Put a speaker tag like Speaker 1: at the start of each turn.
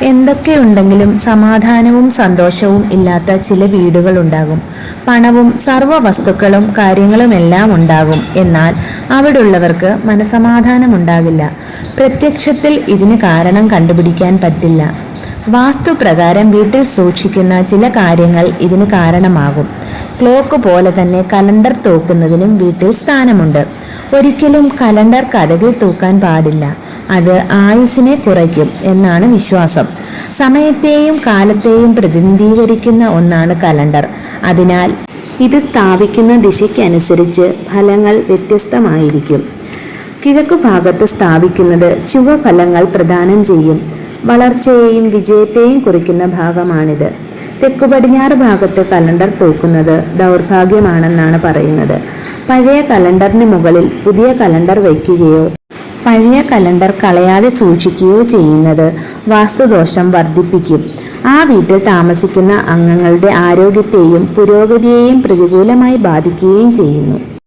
Speaker 1: എന്തൊക്കെയുണ്ടെങ്കിലും സമാധാനവും സന്തോഷവും ഇല്ലാത്ത ചില വീടുകളുണ്ടാകും. പണവും സർവ്വ വസ്തുക്കളും കാര്യങ്ങളുമെല്ലാം ഉണ്ടാകും, എന്നാൽ അവിടുള്ളവർക്ക് മനസമാധാനമുണ്ടാകില്ല. പ്രത്യക്ഷത്തിൽ ഇതിന് കാരണം കണ്ടുപിടിക്കാൻ പറ്റില്ല. വാസ്തുപ്രകാരം വീട്ടിൽ സൂക്ഷിക്കുന്ന ചില കാര്യങ്ങൾ ഇതിന് കാരണമാകും. ക്ലോക്ക് പോലെ തന്നെ കലണ്ടർ തൂക്കുന്നതിനും വീട്ടിൽ സ്ഥാനമുണ്ട്. ഒരിക്കലും കലണ്ടർ കതകിൽ തൂക്കാൻ പാടില്ല. അത് ആയുസ്സിനെ കുറയ്ക്കും എന്നാണ് വിശ്വാസം. സമയത്തെയും കാലത്തെയും പ്രതിനിധീകരിക്കുന്ന ഒന്നാണ് കലണ്ടർ. അതിനാൽ ഇത് സ്ഥാപിക്കുന്ന ദിശയ്ക്കനുസരിച്ച് ഫലങ്ങൾ വ്യത്യസ്തമായിരിക്കും. കിഴക്കുഭാഗത്ത് സ്ഥാപിക്കുന്നത് ശുഭഫലങ്ങൾ പ്രദാനം ചെയ്യും. വളർച്ചയെയും വിജയത്തെയും കുറിക്കുന്ന ഭാഗമാണിത്. തെക്കു പടിഞ്ഞാറ് ഭാഗത്ത് കലണ്ടർ തൂക്കുന്നത് ദൗർഭാഗ്യമാണെന്നാണ് പറയുന്നത്. പഴയ കലണ്ടറിന് മുകളിൽ പുതിയ കലണ്ടർ വയ്ക്കുകയോ പഴയ കലണ്ടർ കളയാതെ സൂക്ഷിക്കുകയോ ചെയ്യുന്നത് വാസ്തുദോഷം വർദ്ധിപ്പിക്കും. ആ വീട്ടിൽ താമസിക്കുന്ന അംഗങ്ങളുടെ ആരോഗ്യത്തെയും പുരോഗതിയെയും പ്രതികൂലമായി ബാധിക്കുകയും ചെയ്യുന്നു.